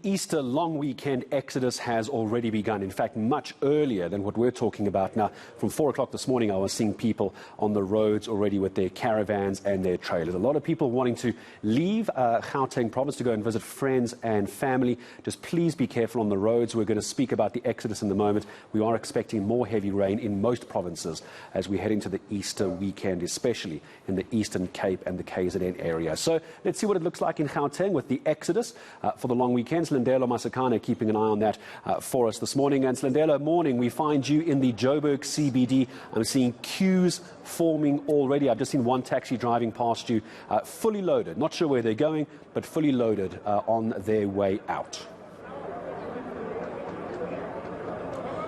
Easter long weekend exodus has already begun. In fact, much earlier than what we're talking about now. From 4 o'clock this morning, I was seeing people on the roads already with their caravans and their trailers. A lot of people wanting to leave Gauteng province to go and visit friends and family. Just please be careful on the roads. We're going to speak about the exodus in a moment. We are expecting more heavy rain in most provinces as we head into the Easter weekend, especially in the Eastern Cape and the KZN area. So let's see what it looks like in Gauteng with the exodus for the long weekend. Slendelo Masakane keeping an eye on that for us this morning. And Slendelo, morning, we find you in the Joburg CBD. I'm seeing queues forming already. I've just seen one taxi driving past you, fully loaded. Not sure where they're going, but fully loaded on their way out.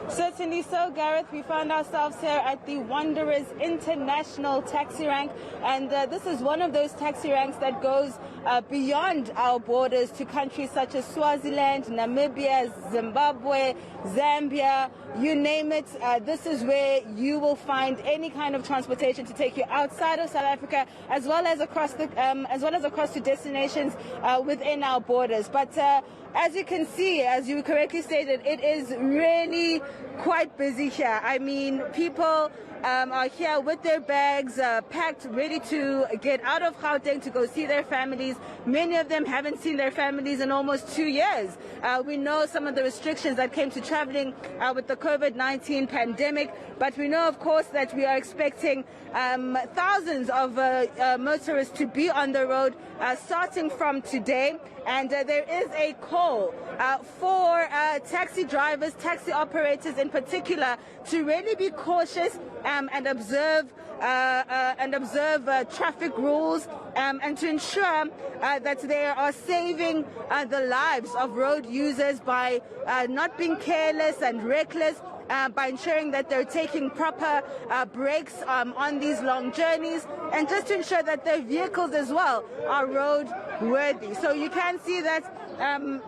Certainly so, Gareth. We found ourselves here at the Wanderers International Taxi Rank, and this is one of those taxi ranks that goes beyond our borders to countries such as Swaziland, Namibia, Zimbabwe, Zambia, you name it. This is where you will find any kind of transportation to take you outside of South Africa, as well as across to destinations within our borders. But as you can see, as you correctly stated, it is really quite busy here. I mean, people are here with their bags packed, ready to get out of Gauteng to go see their families. Many of them haven't seen their families in almost 2 years. We know some of the restrictions that came to traveling with the COVID-19 pandemic, but we know, of course, that we are expecting thousands of motorists to be on the road starting from today. And there is a call for taxi drivers, taxi operators in particular, to really be cautious and observe traffic rules and to ensure that they are saving the lives of road users by not being careless and reckless, by ensuring that they're taking proper breaks on these long journeys, and just to ensure that their vehicles as well are road worthy. So you can see that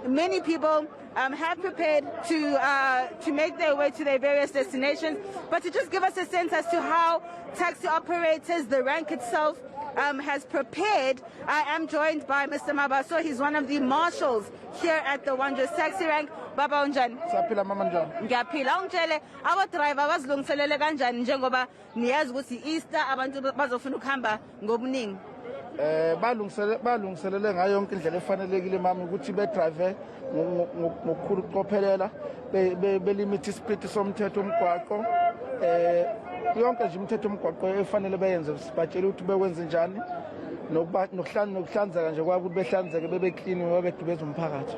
many people have prepared to make their way to their various destinations. But to just give us a sense as to how taxi operators, the rank itself, has prepared, I am joined by Mr. Mabaso. He's one of the marshals here at the Wanderers Taxi Rank. Baba unjani? Saphila mama njani? Ngiyaphila. Ungitshele aba-driver bazilungiselele kanjani njengoba niyazi ukuthi Easter abantu bazofuna ukuhamba ngobuningi? Balungiselele ngayo yonke indlela efanelekile mama ukuthi bedrive ngokukhulu ukucophelela, belimit ispeed somthetho omgwaqo. Yonke nje imithetho omgwaqo efanele beyenze, sibatshela ukuthi bekwenze njani, nokuhlanzeka nje kwabo ukuthi behlanzeke bebe clean ngoba bedubeza umphakathi.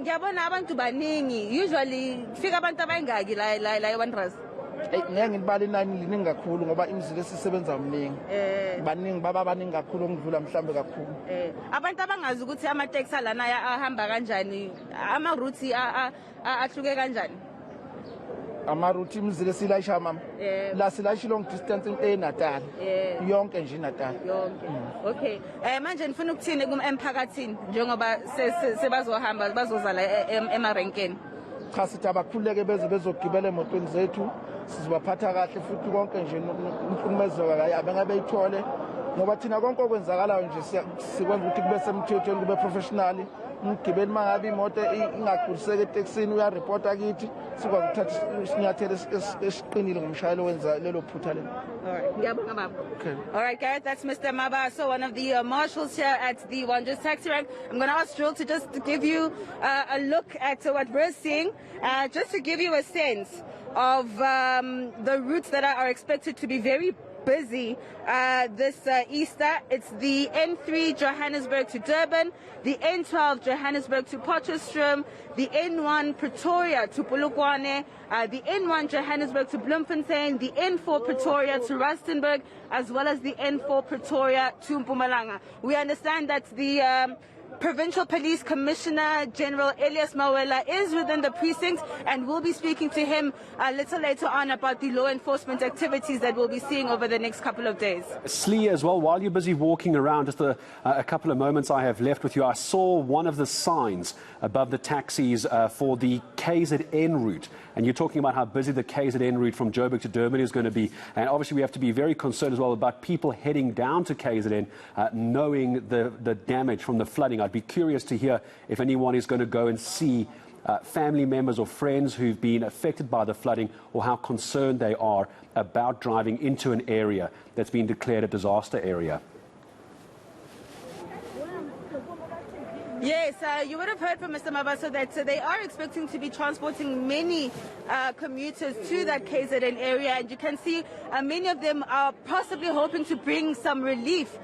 Ngiyabona abantu baningi, usually fika abantu abayingaki la eWanderers? Ngeke ngibale inani liningi kakhulu ngoba imizila esisebenza omningi. Baningi baningi kakhulu okudlula mhlambe kakhulu. Abantu abangazi ukuthi ama-taxi lana ahamba kanjani, ama-routes ahluke kanjani? Ama-route imizila esilayisha mama. La silayisha long distance eNatal. Yonke nje eNatal. Yonke. Okay. Manje nifuna ukuthini emphakathini njengoba sebazohamba bazoza la emarenkeni? Cha sithi abakhululeke bezogibela emotweni zethu, sizobaphatha kahle futhi konke nje umhlukumezeka kaye abengabe beyithole ngoba thina konke okwenzakalayo nje sikwenza ukuthi kube semthethweni, kube professional. Umgibeli mangabe imoto ingagculiseka eTaxini uyareporta kithi sikwazi ukuthatha isinyathelo esiqinile ngomshayeli wenza lelo phutha lelo. Okay. All right, Gareth, that's Mr. Mabaso, one of the marshals here at the Wanderers Taxi Rank. I'm going to ask Jill to just give you a look at what we're seeing, just to give you a sense of the routes that are expected to be very busy this Easter. It's the N3 Johannesburg to Durban, the N12 Johannesburg to Potchefstroom, the N1 Pretoria to Polokwane, the N1 Johannesburg to Bloemfontein, the N4 Pretoria to Rustenburg, as well as the N4 Pretoria to Mpumalanga. We understand that the Provincial Police Commissioner General Elias Mawela is within the precinct, and we'll be speaking to him a little later on about the law enforcement activities that we'll be seeing over the next couple of days. Slee, as well, while you're busy walking around, just a couple of moments I have left with you, I saw one of the signs above the taxis for the KZN route. And you're talking about how busy the KZN route from Joburg to Durban is going to be. And obviously we have to be very concerned as well about people heading down to KZN, knowing the damage from the flooding. I'd be curious to hear if anyone is going to go and see family members or friends who've been affected by the flooding, or how concerned they are about driving into an area that's been declared a disaster area. Yes, you would have heard from Mr. Mabaso that they are expecting to be transporting many commuters to that KZN area, and you can see many of them are possibly hoping to bring some relief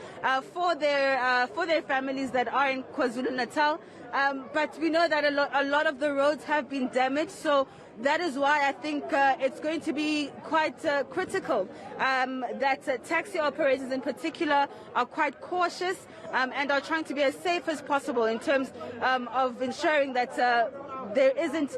for their families that are in KwaZulu-Natal. But we know that a lot of the roads have been damaged, so that is why I think it's going to be quite critical that taxi operators in particular are quite cautious and are trying to be as safe as possible in terms of ensuring that there isn't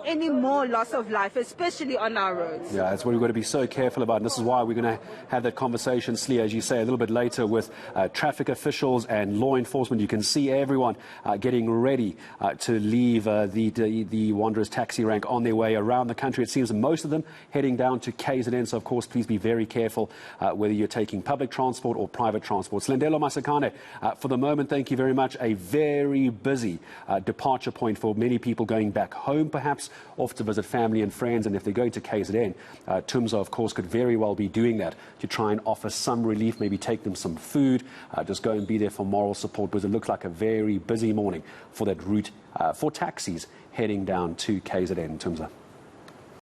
any more loss of life, especially on our roads. Yeah, that's what we've got to be so careful about. And this is why we're going to have that conversation, Slee, as you say, a little bit later with traffic officials and law enforcement. You can see everyone getting ready to leave the Wanderers taxi rank on their way around the country. It seems that most of them heading down to KZN. So, of course, please be very careful whether you're taking public transport or private transport. Slendelo Masakane, for the moment, thank you very much. A very busy departure point for many people going back home, perhaps off to visit family and friends. And if they're going to KZN, Tumza, of course, could very well be doing that to try and offer some relief, maybe take them some food, just go and be there for moral support, because it looks like a very busy morning for that route for taxis heading down to KZN. Tumza.